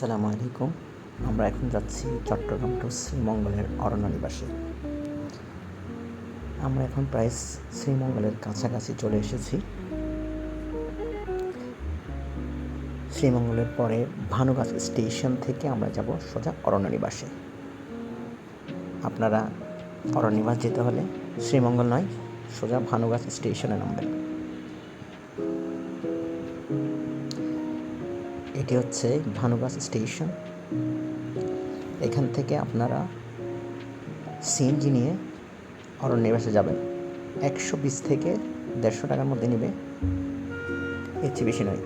আসসালামু আলাইকুম। আমরা এখন যাচ্ছি চট্টগ্রাম টু শ্রীমঙ্গলের অরণ্যনিবাসে। আমরা এখন প্রায় শ্রীমঙ্গলের কাছাকাছি চলে এসেছি। শ্রীমঙ্গলের পরে ভানুগাছ স্টেশন থেকে আমরা যাব সোজা অরণ্যনিবাসে। আপনারা অরণ্যনিবাস যেতে হলে শ্রীমঙ্গল নয়, সোজা ভানুগাছ স্টেশনে নামবেন। এটি হচ্ছে ভানুগাছ স্টেশন। এখান থেকে আপনারা সিএনজি নিয়ে অরণ্যনিবাসে যাবেন। 120 থেকে 150 টাকার মধ্যে নেবে, এর চেয়ে বেশি নয়।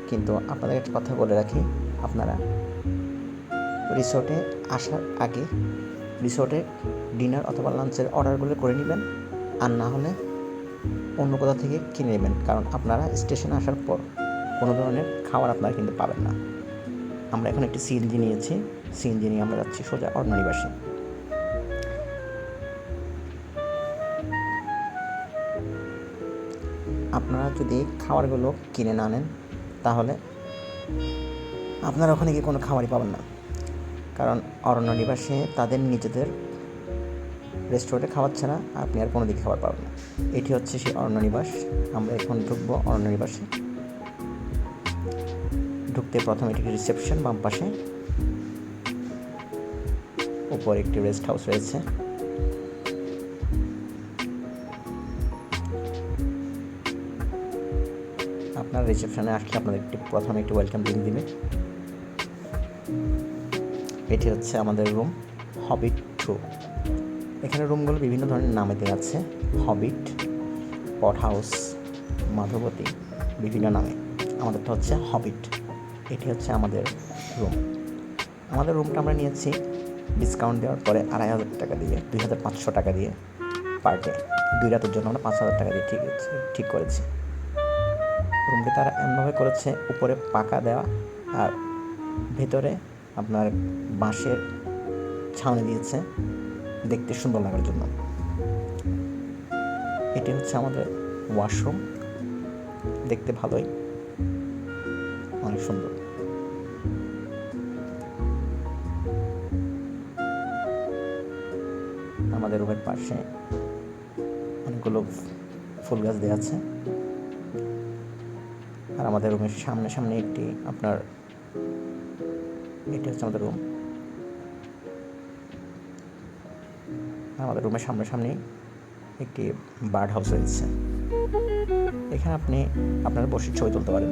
কিন্তু আপনাদের একটা কথা বলে রাখি, আপনারা রিসোর্টে আসার আগে রিসোর্টে ডিনার অথবা লাঞ্চের অর্ডারগুলো করে নেবেন, আর না হলে অন্য কোথাও থেকে কিনে নেবেন। কারণ আপনারা স্টেশনে আসার পর কোনো ধরনের খাবার আপনারা কিন্তু পাবেন না। আমরা এখন একটি সিএনজি নিয়েছি, সিএনজি নিয়ে আমরা যাচ্ছি সোজা অরণ্যনিবাসে। আপনারা যদি খাবারগুলো কিনে না নেন তাহলে আপনারা ওখানে গিয়ে কোনো খাবারই পাবেন না। কারণ অরণ্যনিবাসে তাদের নিজেদের রেস্টুরেন্টে খাবার ছাড়া আপনি আর কোনো দিকে খাবার পাবেন না। এটি হচ্ছে সেই অরণ্যনিবাস। আমরা এখন ঢুকবো অরণ্যনিবাসে। ঢুকতে প্রথমে একটি রিসেপশন, বাম পাশে উপরে একটি রেস্ট হাউস রয়েছে। আপনার রিসেপশনে আসলে আপনাদের প্রথমে একটি ওয়েলকাম ড্রিঙ্ক দিবে। এটি হচ্ছে আমাদের রুম, হবিট 2। এখানে রুমগুলো বিভিন্ন ধরনের নামে দেওয়া আছে, হবিট, পট হাউস, মাধবতী, বিভিন্ন নামে। আমাদেরটা হচ্ছে হবিট। এটি হচ্ছে আমাদের রুম। আমাদের রুমটা আমরা নিয়েছি ডিসকাউন্ট দেওয়ার পরে 2500 টাকা দিয়ে, 2500 টাকা দিয়ে পার ডে। 2 রাতের জন্য আমরা 5000 টাকা দিয়ে ঠিক করেছি। রুমটি তারা এমনভাবে করেছে, উপরে পাকা দেওয়া আর ভেতরে আপনার বাঁশের ছাউনি দিয়েছে দেখতে সুন্দর লাগার জন্য। এটি হচ্ছে আমাদের ওয়াশরুম, দেখতে ভালোই, অনেক সুন্দর। আমাদের রুমের পাশে অনেকগুলো ফুল গাছ দেওয়া আছে। আর আমাদের রুমের সামনে একটি আপনার, এটি হচ্ছে আমাদের রুম। আমাদের রুমের সামনে একটি বার্ড হাউস রয়েছে। এখানে আপনি আপনার বসে ছবি তুলতে পারেন।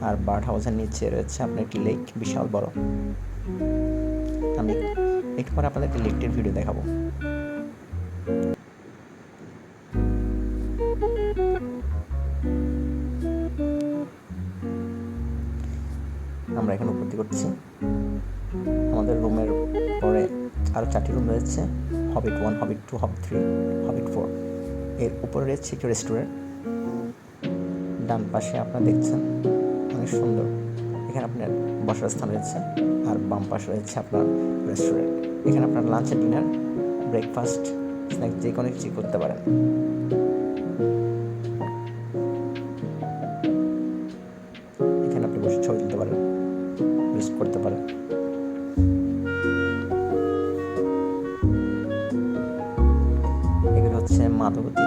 আর বার্ড হাউসের নিচে রয়েছে আপনার একটি লেক, বিশাল বড়। আমি একটু পরে আপনাদেরকে লেকটির ভিডিও দেখাবো। আমরা এখন উপলব্ধি করছি আমাদের রুমের পরে আরও 4টি রুম রয়েছে, হবিট 1, হবিট 2, হবিট 3, হবিট 4। এর উপরে রয়েছে একটি রেস্টুরেন্ট। ডান পাশে আপনারা দেখছেন অনেক সুন্দর, এখানে আপনার বসার স্থান রয়েছে। আর বাম পাশে রয়েছে আপনার রেস্টুরেন্ট। এখানে আপনার লাঞ্চ, ডিনার, ব্রেকফাস্ট, স্ন্যাক্স যে কোনো কিছু করতে পারেন। এখানে আপনি বসে ছবি তুলতে পারেন, রেস্ট করতে পারেন। এগুলো হচ্ছে মাধবতী।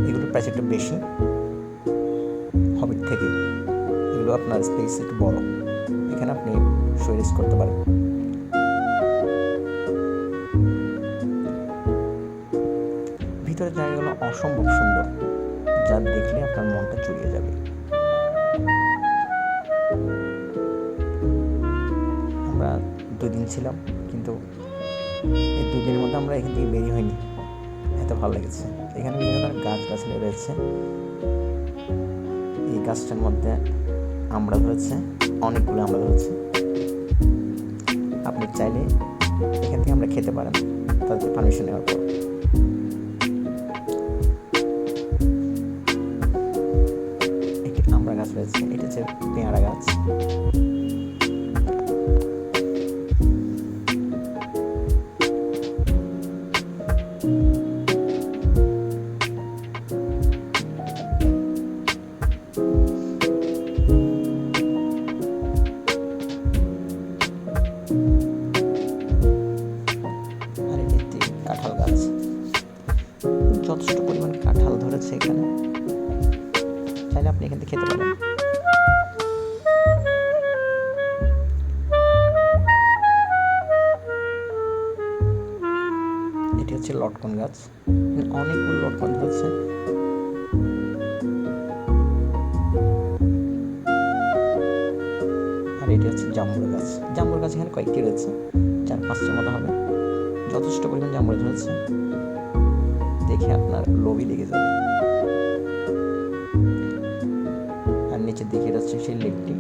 এগুলোর প্রাইস একটু বেশি হবিট থেকে। এগুলো আপনার স্পেস একটু বড়, এখানে আপনি শুয়ে রেস্ট করতে পারেন। ভিতরের জায়গাগুলো অসম্ভব সুন্দর, যা দেখলে আপনার মনটা জুড়িয়ে যাবে। আমরা 2 দিন ছিলাম, কিন্তু এই 2 দিনের মধ্যে আমরা এখান থেকে বেরিয়ে হয়নি, এত ভালো লেগেছে। এখানে বিভিন্ন ধরনের গাছগাছালি রয়েছে। এই গাছটার মধ্যে আমরা ধরেছে, অনেকগুলো আমরা ধরেছে। আপনি চাইলে এখান থেকে আমরা খেতে পারেন, তাদের পারমিশন নেওয়ার পর। একটি আমড়া গাছ রয়েছে, এটা হচ্ছে পেয়ারা গাছ। লটকন গাছ, অনেকগুলো লটকন ধরেছে। আর এটি হচ্ছে জাম্বুরা গাছ। জাম্বুরা গাছ এখানে কয়েকটি রয়েছে, 4-5টার মতো হবে। যথেষ্ট পরিমাণ জাম্বুরা ধরেছে, দেখে আপনার লোভই লেগে যাবে। আর নিচের দিকে এটা হচ্ছে সেই লেকটি,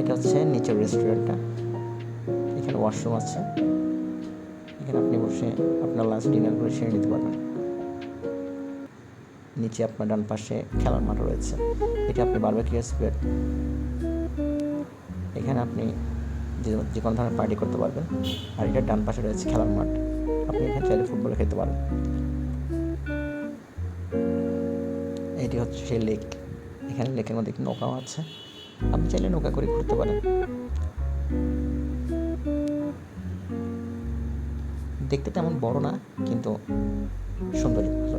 এটা হচ্ছে নিচের রেস্টুরেন্টটা। এখানে ওয়াশরুম আছে, এখানে আপনি বসে আপনার লাঞ্চ ডিনার করে সেরে নিতে পারবেন। নিচে আপনার ডান পাশে খেলার মাঠ রয়েছে, এটা আপনি বারবিকিউ স্পট। এখানে আপনি যে কোনো ধরনের পার্টি করতে পারবেন। আর এটা ডান পাশে রয়েছে খেলার মাঠ, আপনি এখানে চাইলে ফুটবল খেলতে পারেন। এটি হচ্ছে সেই লেক, এখানে লেকের মধ্যে একটি নৌকাও আছে, আপনি চাইলে নৌকা করে ঘুরতে পারেন। দেখতে তেমন বড় না, কিন্তু সুন্দরী ভালো।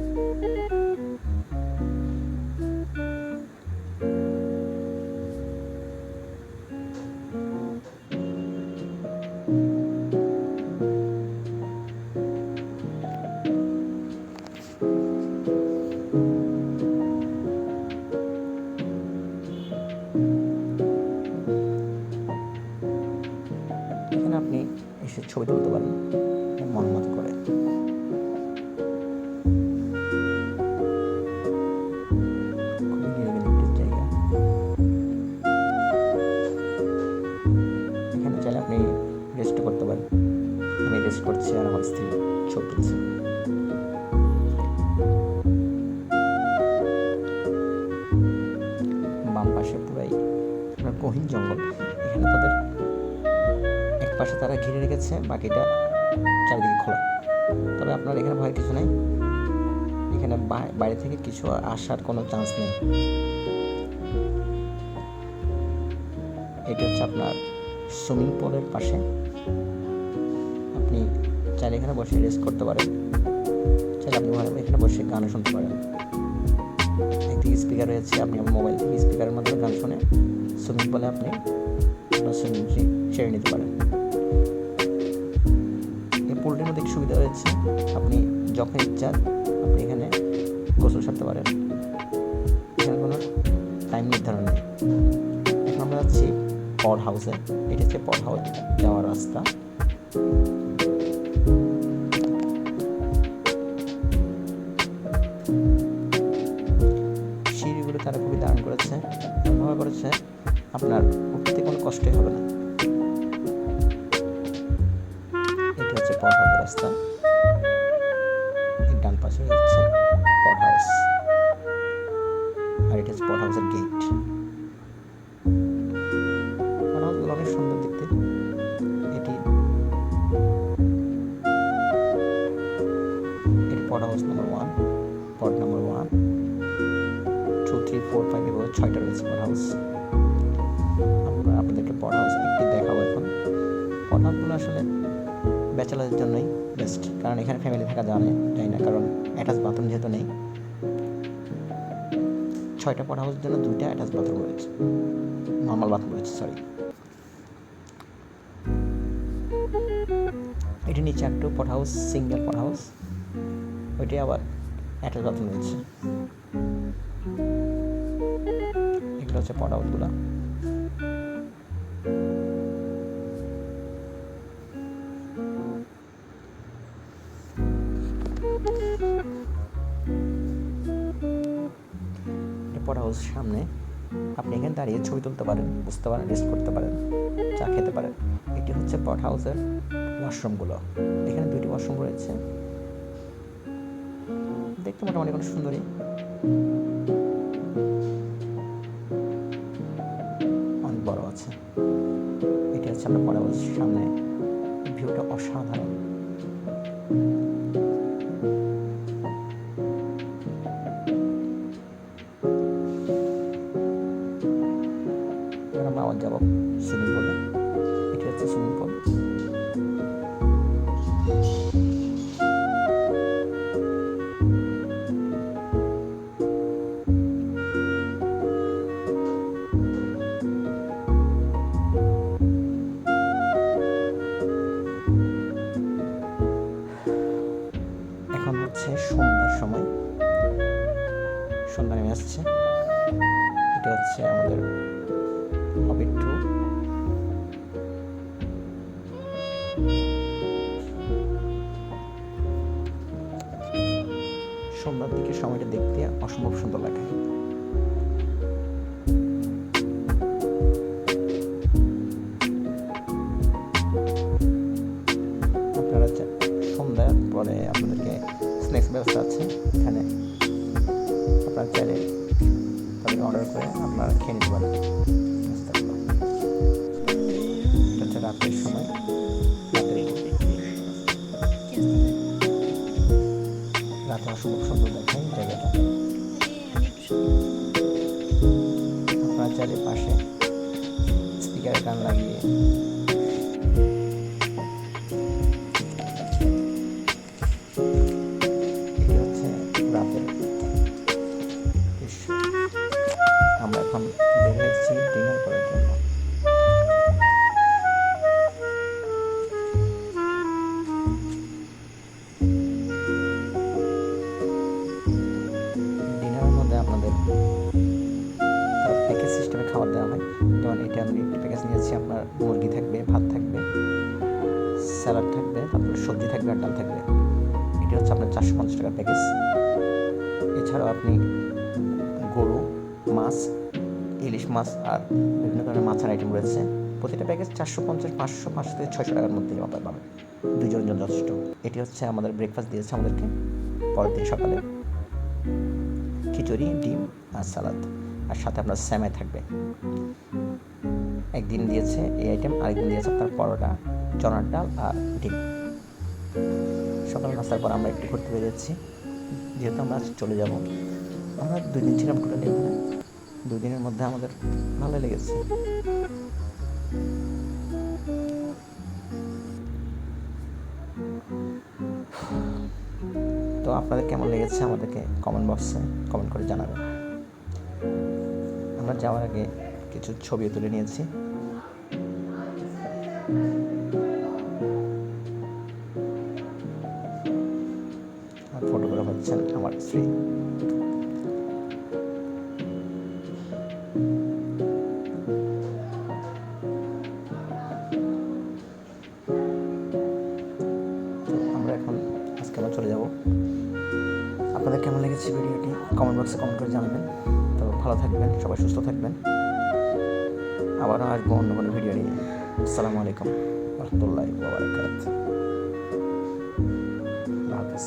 এখানে আপনি এসে ছবি তুলতে পারেন মন মতো করে। খুবই নিরিবিলি একটি জায়গা। এখানে চাইলে আপনি রেস্ট করতে পারেন। আমি রেস্ট করছি আর আমার স্ত্রী ছবি তুলছে। বাম পাশে পুরাই আপনার গহীন জঙ্গল। এখানে তাদের এক পাশে তারা ঘিরে রেখেছে, বাকিটা চারিদিকে খোলা। তবে আপনার এখানে ভয়ের কিছু নেই, এখানে বাইরে থেকে কিছু আসার কোনো চান্স নেই। এটি হচ্ছে আপনার সুইমিং পুলের পাশে, আপনি চাইলে এখানে বসে রেস্ট করতে পারেন, চাইলে আপনি এখানে বসে গান শুনতে পারেন। একদিকে স্পিকার রয়েছে, আপনি আপনার মোবাইল থেকে স্পিকারের মাধ্যমে গান শুনে সুইমিং পুলে আপনি আপনার সুইমিং সেরে নিতে পারেন। এই পুলটির মধ্যে একটি সুবিধা রয়েছে, আপনি যখন ইচ্ছা আপনি এখানে গোসল সারতে পারেন, এখানে কোনো টাইম নির্ধারণ নেই। এখন আমরা যাচ্ছি পড হাউসে, এটা হচ্ছে পড হাউস যাওয়ার রাস্তা। সিঁড়িগুলো তারা খুবই দারুণ করেছে, এমনভাবে করেছে আপনার উঠতে কোনো কষ্টই হবে না। এটা হচ্ছে পড হাউসের রাস্তা, ডান পাশে হচ্ছে পড হাউস, আর এটা হচ্ছে পড হাউসের গেট। পড হাউসগুলো অনেক সুন্দর দেখতে। এটি পড হাউস নাম্বার 1, পড নাম্বার 1, 2, 3, 4, 5 এভাবে 6টা রয়েছে পড হাউস। আমরা আপনাদেরকে পড হাউস একটি দেখাবো এখন। পড হাউসগুলো আসলে ব্যাচেলারদের জন্যই বেস্ট, কারণ এখানে ফ্যামিলি থাকা যায় না, কারণ অ্যাটাচ বাথরুম যেহেতু নেই। 6টা পড হাউসের জন্য 2টা অ্যাটাচ বাথরুম রয়েছে, নর্মাল বাথরুম রয়েছে, সরি। এটি নিচে একটু পড হাউস, সিঙ্গেল পড হাউস, ওইটি আবার অ্যাটাচ বাথরুম রয়েছে। এগুলো হচ্ছে পড হাউসগুলো। পড হাউস সামনে, আপনি এখানে দাঁড়িয়ে ছবি তুলতে পারেন, বুঝতে পারেন, রেস্ট করতে পারেন, চা খেতে পারেন। এটি হচ্ছে পড হাউসের ওয়াশরুমগুলো। এখানে 2টি ওয়াশরুম রয়েছে, দেখতে মোটামুটি কোনো সুন্দরী, অনেক বড় আছে। এটি হচ্ছে আমরা পড হাউসের সামনে, ভিউটা অসাধারণ। আমরা আবার যাবো সুইমিং পুলে, এটি হচ্ছে সুইমিং পুল। সন্ধ্যার দিকে সময়টা দেখতে অসম্ভব সুন্দর লাগে। আপনারা সন্ধ্যার পরে আপনাদেরকে স্ন্যাক্স ব্যবস্থা আছে এখানে, আপনারা চাইলে তাদের অর্ডার করে আপনারা খেয়ে নিতে পারেন। এটা হচ্ছে রাতের সময়, রাতে অসম্ভব সুন্দর দেখায় জায়গাটা। আপনারা চাইলে পাশে স্পিকারে গান লাগিয়ে রাতের দৃশ্য। আমরা এখন বের হয়েছি ডিনার করার জন্য। ডিনারের মধ্যে আপনাদের প্যাকেজ সিস্টেমে খাবার দেওয়া হয়। যেমন এটা আমি একটি প্যাকেজ নিয়েছি, আপনার মুরগি থাকবে, ভাত থাকবে, স্যালাড থাকবে, তারপর সবজি থাকবে আর ডাল থাকবে। এটি হচ্ছে আপনার 450 টাকার প্যাকেজ। এছাড়াও আপনি গরু, মাছ, ইলিশ মাছ আর বিভিন্ন ধরনের মাছের আইটেম রয়েছে। প্রতিটা প্যাকেজ 450, 500, 500 থেকে 600 টাকার মধ্যে আপনার পাবেন। দুজনের জন্য যথেষ্ট। এটি হচ্ছে আমাদের ব্রেকফাস্ট দিয়েছে আমাদেরকে পরের দিন সকালে, খিচুড়ি, ডিম আর সালাদ, আর সাথে আপনার সেমাই থাকবে। একদিন দিয়েছে এই আইটেম, আরেকদিন দিয়েছে আপনার পরোটা, চনার ডাল আর ডিম। সকাল নাস্তার পর আমরা একটু ঘুরতে বেরিয়েছি, যেহেতু আমরা চলে যাব। আমরা 2 দিন ছিলাম টোটালি এখানে। 2 দিনের মধ্যে আমাদের ভালো লেগেছে। তো আপনাদের কেমন লেগেছে আমাদেরকে কমেন্ট বক্সে কমেন্ট করে জানাবেন। আমরা যাওয়ার আগে কিছু ছবিও তুলে নিয়েছি। আর ফটোগ্রাফার হচ্ছেন আমার স্ত্রী। আমরা এখন আজকে আবার চলে যাব। আপনাদের কেমন লেগেছে ভিডিওটি কমেন্ট বক্সে কমেন্ট করে জানাবেন। তো ভালো থাকবেন, সবাই সুস্থ থাকবেন। আবারও আসবো অন্য কোনো ভিডিও নিয়ে। আসসালামু আলাইকুম ওয়া রাহমাতুল্লাহি ওয়া বারাকাতুহু। আল্লাহ হাফেজ।